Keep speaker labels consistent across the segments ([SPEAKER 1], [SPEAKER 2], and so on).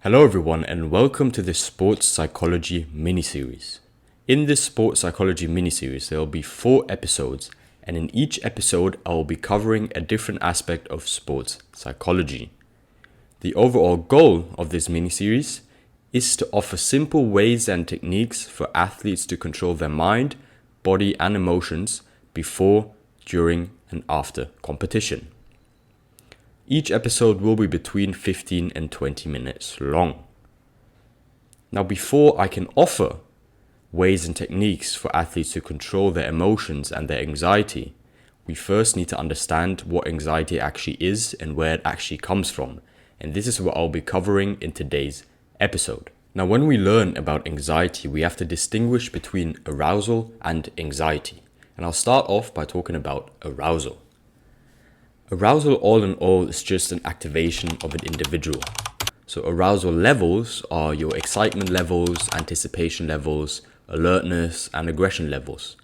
[SPEAKER 1] Hello everyone and welcome to the Sports Psychology mini-series. In this Sports Psychology mini-series there will be 4 episodes, and in each episode I will be covering a different aspect of sports psychology. The overall goal of this mini-series is to offer simple ways and techniques for athletes to control their mind, body and emotions before, during and after competition. Each episode will be between 15 and 20 minutes long. Now, before I can offer ways and techniques for athletes to control their emotions and their anxiety, we first need to understand what anxiety actually is and where it actually comes from. And this is what I'll be covering in today's episode. Now, when we learn about anxiety, we have to distinguish between arousal and anxiety. And I'll start off by talking about arousal. Arousal, all in all, is just an activation of an individual. So arousal levels are your excitement levels, anticipation levels, alertness, and aggression levels.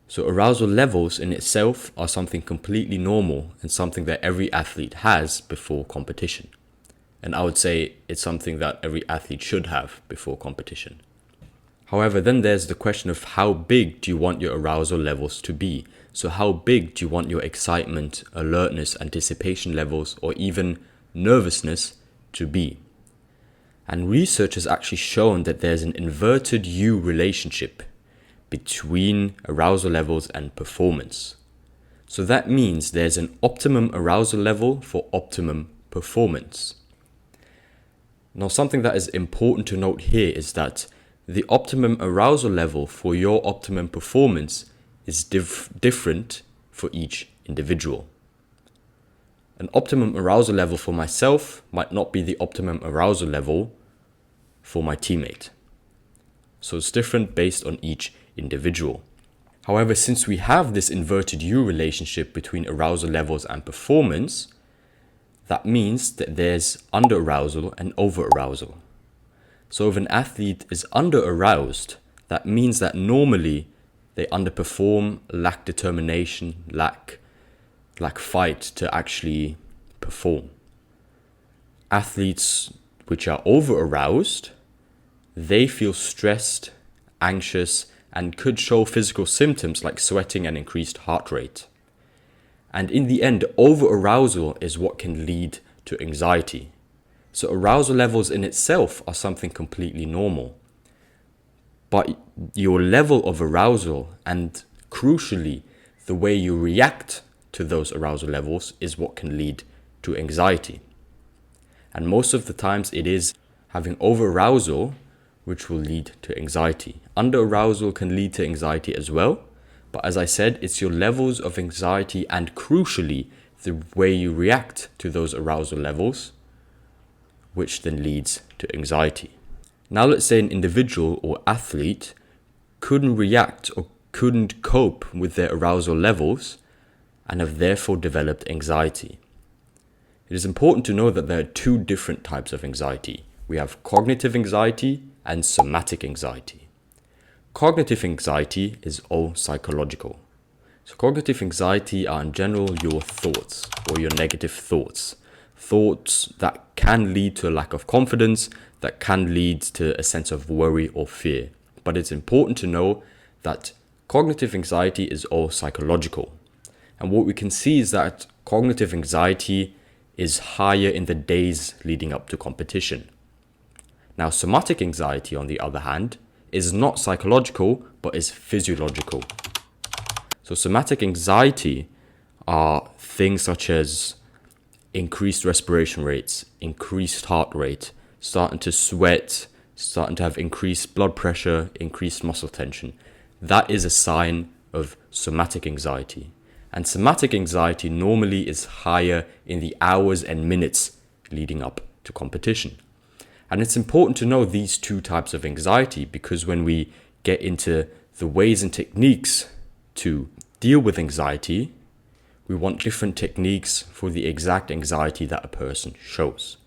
[SPEAKER 1] So arousal levels in itself are something completely normal and something that every athlete has before competition. And I would say it's something that every athlete should have before competition. However, then there's the question of how big do you want your arousal levels to be? So how big do you want your excitement, alertness, anticipation levels, or even nervousness to be? And research has actually shown that there's an inverted U relationship between arousal levels and performance. So that means there's an optimum arousal level for optimum performance. Now, something that is important to note here is that the optimum arousal level for your optimum performance is different for each individual. An optimum arousal level for myself might not be the optimum arousal level for my teammate. So it's different based on each individual. However, since we have this inverted U relationship between arousal levels and performance, that means that there's under-arousal and over-arousal. So if an athlete is under-aroused, that means that normally they underperform, lack determination, lack fight to actually perform. Athletes which are over-aroused, they feel stressed, anxious, and could show physical symptoms like sweating and increased heart rate. And in the end, over-arousal is what can lead to anxiety. So arousal levels in itself are something completely normal. But your level of arousal and, crucially, the way you react to those arousal levels is what can lead to anxiety. And most of the times it is having over-arousal which will lead to anxiety. Under-arousal can lead to anxiety as well. But as I said, it's your levels of anxiety and, crucially, the way you react to those arousal levels which then leads to anxiety. Now let's say an individual or athlete couldn't react or couldn't cope with their arousal levels and have therefore developed anxiety. It is important to know that there are 2 different types of anxiety. We have cognitive anxiety and somatic anxiety. Cognitive anxiety is all psychological. So cognitive anxiety are in general your thoughts or your negative thoughts. Thoughts that can lead to a lack of confidence, that can lead to a sense of worry or fear. But it's important to know that cognitive anxiety is all psychological. And what we can see is that cognitive anxiety is higher in the days leading up to competition. Now, somatic anxiety, on the other hand, is not psychological, but is physiological. So somatic anxiety are things such as increased respiration rates, increased heart rate, starting to sweat, starting to have increased blood pressure, increased muscle tension. That is a sign of somatic anxiety. And somatic anxiety normally is higher in the hours and minutes leading up to competition. And it's important to know these 2 types of anxiety because when we get into the ways and techniques to deal with anxiety, we want different techniques for the exact anxiety that a person shows.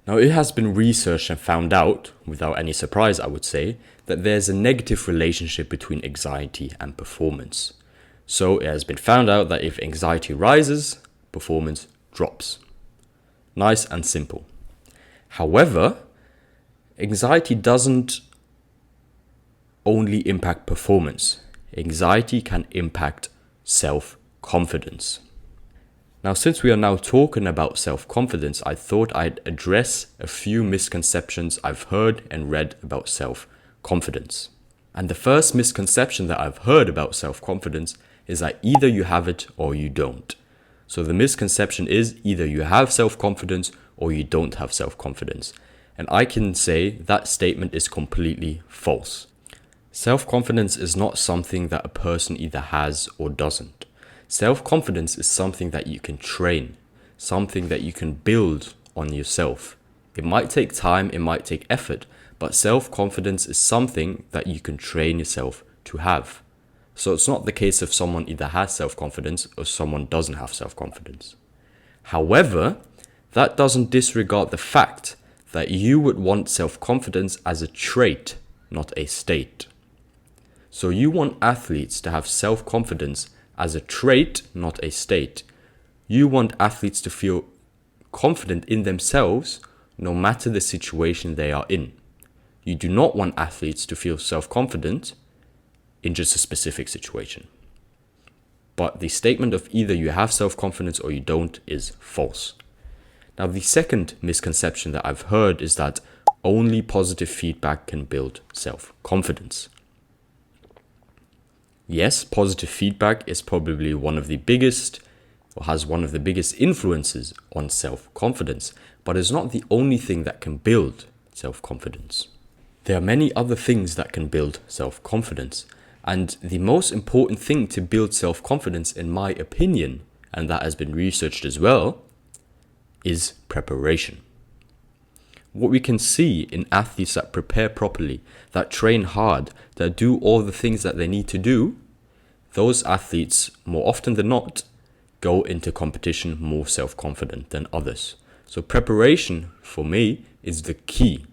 [SPEAKER 1] Now, it has been researched and found out, without any surprise I would say, that there's a negative relationship between anxiety and performance. So it has been found out that if anxiety rises, performance drops. Nice and simple. However, anxiety doesn't only impact performance. Anxiety can impact self-confidence. Now, since we are now talking about self-confidence, I thought I'd address a few misconceptions I've heard and read about self-confidence. And the first misconception that I've heard about self-confidence is that either you have it or you don't. So the misconception is either you have self-confidence or you don't have self-confidence. And I can say that statement is completely false. Self-confidence is not something that a person either has or doesn't. Self-confidence is something that you can train, something that you can build on yourself. It might take time, it might take effort, but self-confidence is something that you can train yourself to have. So it's not the case if someone either has self-confidence or someone doesn't have self-confidence. However, that doesn't disregard the fact that you would want self-confidence as a trait, not a state. So you want athletes to have self-confidence as a trait, not a state. You want athletes to feel confident in themselves no matter the situation they are in. You do not want athletes to feel self-confident in just a specific situation. But the statement of either you have self-confidence or you don't is false. Now, the second misconception that I've heard is that only positive feedback can build self-confidence. Yes, positive feedback is probably one of the biggest or has one of the biggest influences on self-confidence, but it's not the only thing that can build self-confidence. There are many other things that can build self-confidence, and the most important thing to build self-confidence, in my opinion, and that has been researched as well, is preparation. What we can see in athletes that prepare properly, that train hard, that do all the things that they need to do, those athletes, more often than not, go into competition more self-confident than others. So preparation, for me, is the key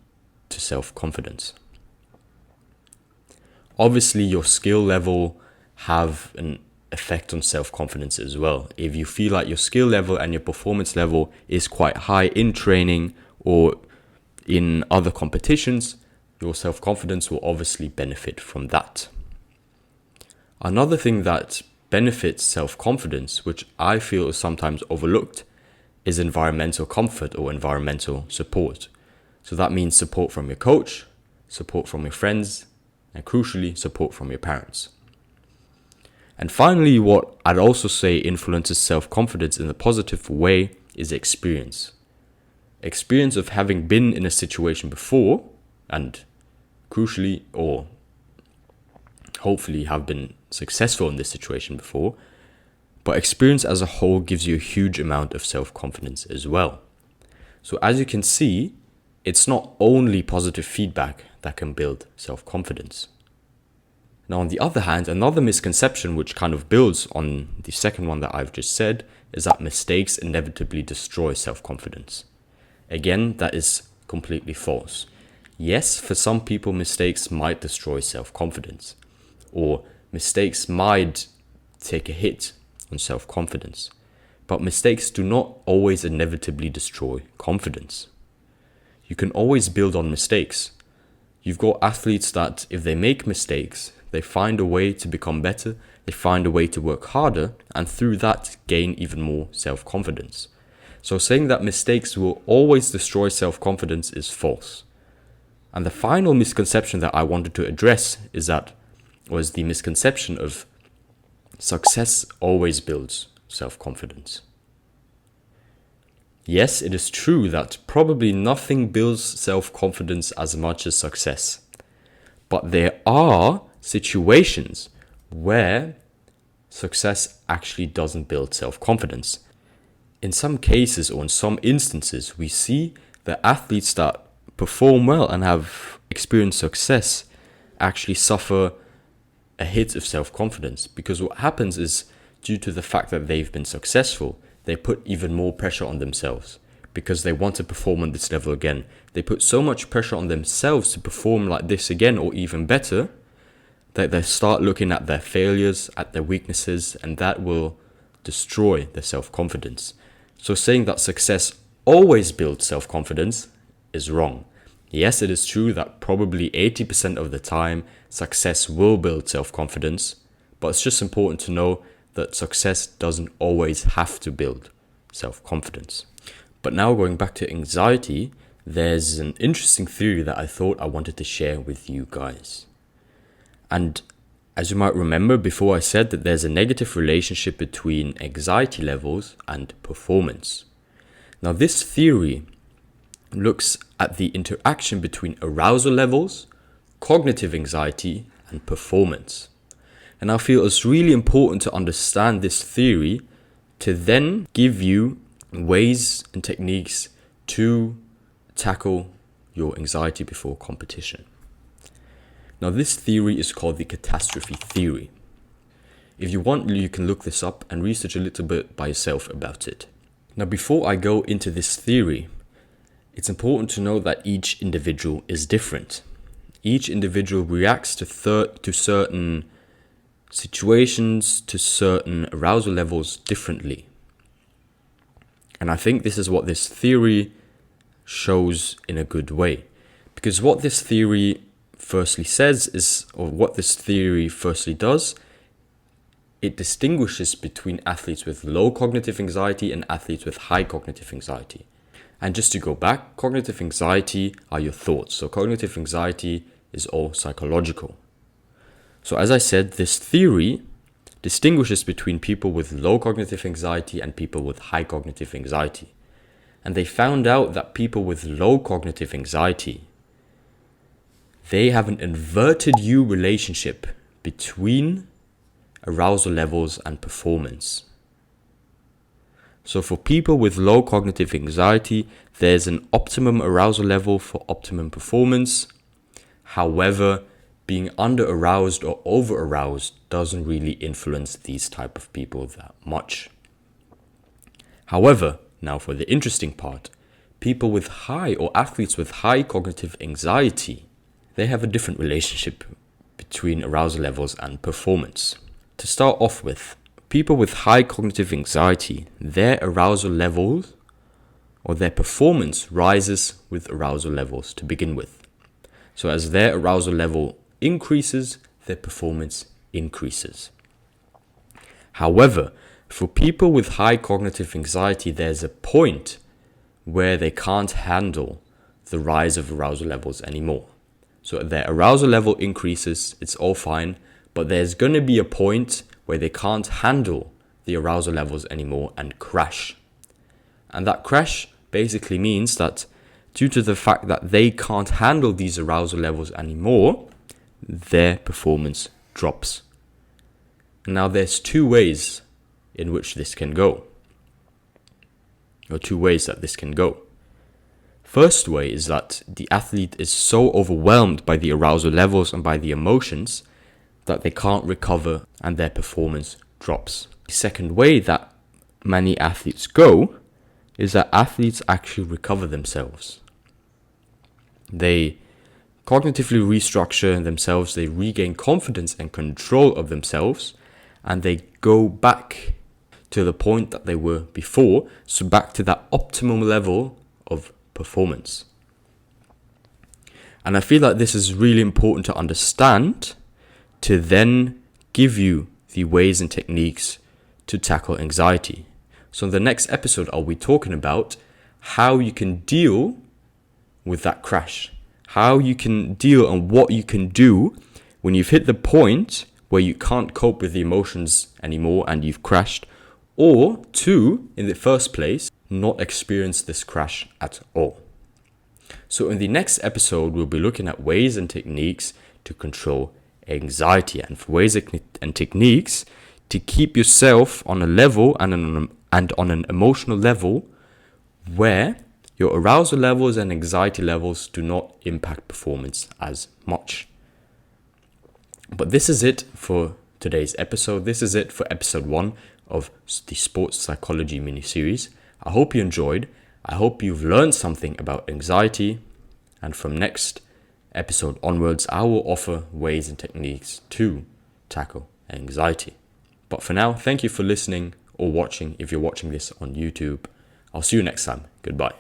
[SPEAKER 1] to self-confidence. Obviously, your skill level have an effect on self-confidence as well. If you feel like your skill level and your performance level is quite high in training or in other competitions, your self-confidence will obviously benefit from that. Another thing that benefits self-confidence, which I feel is sometimes overlooked, is environmental comfort or environmental support. So that means support from your coach, support from your friends, and crucially, support from your parents. And finally, what I'd also say influences self-confidence in a positive way is experience. Experience of having been in a situation before, and crucially, or hopefully have been successful in this situation before, but experience as a whole gives you a huge amount of self-confidence as well. So as you can see, it's not only positive feedback that can build self-confidence. Now, on the other hand, another misconception which kind of builds on the second one that I've just said is that mistakes inevitably destroy self-confidence. Again, that is completely false. Yes, for some people, mistakes might destroy self-confidence, or mistakes might take a hit on self-confidence, but mistakes do not always inevitably destroy confidence. You can always build on mistakes. You've got athletes that if they make mistakes, they find a way to become better, they find a way to work harder, and through that gain even more self-confidence. So saying that mistakes will always destroy self-confidence is false. And the final misconception that I wanted to address was the misconception of success always builds self-confidence. Yes, it is true that probably nothing builds self-confidence as much as success. But there are situations where success actually doesn't build self-confidence. In some cases or in some instances, we see that athletes that perform well and have experienced success actually suffer a hit of self-confidence, because what happens is, due to the fact that they've been successful, they put even more pressure on themselves because they want to perform on this level again. They put so much pressure on themselves to perform like this again or even better that they start looking at their failures, at their weaknesses, and that will destroy their self-confidence. So saying that success always builds self-confidence is wrong. Yes, it is true that probably 80% of the time success will build self-confidence, but it's just important to know that success doesn't always have to build self-confidence. But now going back to anxiety, there's an interesting theory that I thought I wanted to share with you guys. And as you might remember, before I said that there's a negative relationship between anxiety levels and performance. Now this theory looks at the interaction between arousal levels, cognitive anxiety, and performance. And I feel it's really important to understand this theory to then give you ways and techniques to tackle your anxiety before competition. Now, this theory is called the catastrophe theory. If you want, you can look this up and research a little bit by yourself about it. Now, before I go into this theory, it's important to know that each individual is different. Each individual reacts to certain situations, to certain arousal levels differently. And I think this is what this theory shows in a good way. Because what this theory firstly does, it distinguishes between athletes with low cognitive anxiety and athletes with high cognitive anxiety. And just to go back, cognitive anxiety are your thoughts. So cognitive anxiety is all psychological. So as I said, this theory distinguishes between people with low cognitive anxiety and people with high cognitive anxiety. And they found out that people with low cognitive anxiety, they have an inverted U relationship between arousal levels and performance. So for people with low cognitive anxiety, there's an optimum arousal level for optimum performance. However, being under-aroused or over-aroused doesn't really influence these type of people that much. However, now for the interesting part, people with high or athletes with high cognitive anxiety, they have a different relationship between arousal levels and performance. To start off with, people with high cognitive anxiety, their arousal levels or their performance rises with arousal levels to begin with. So as their arousal level increases, their performance increases. However, for people with high cognitive anxiety, there's a point where they can't handle the rise of arousal levels anymore. So their arousal level increases, it's all fine, but there's going to be a point where they can't handle the arousal levels anymore and crash. And that crash basically means that due to the fact that they can't handle these arousal levels anymore, their performance drops. Now there's two ways in which this can go, or two ways that this can go. First way is that the athlete is so overwhelmed by the arousal levels and by the emotions that they can't recover and their performance drops. The second way that many athletes go is that athletes actually recover themselves. They cognitively restructure themselves, they regain confidence and control of themselves, and they go back to the point that they were before, so back to that optimum level of performance. And I feel like this is really important to understand to then give you the ways and techniques to tackle anxiety. So in the next episode, I'll be talking about how you can deal with that crash, how you can deal and what you can do when you've hit the point where you can't cope with the emotions anymore and you've crashed, or to, in the first place, not experience this crash at all. So in the next episode, we'll be looking at ways and techniques to control anxiety, and for ways and techniques to keep yourself on a level and on an emotional level where your arousal levels and anxiety levels do not impact performance as much. But this is it for today's episode. This is it for episode 1 of the Sports Psychology mini-series. I hope you enjoyed. I hope you've learned something about anxiety. And from next episode onwards, I will offer ways and techniques to tackle anxiety. But for now, thank you for listening or watching if you're watching this on YouTube. I'll see you next time. Goodbye.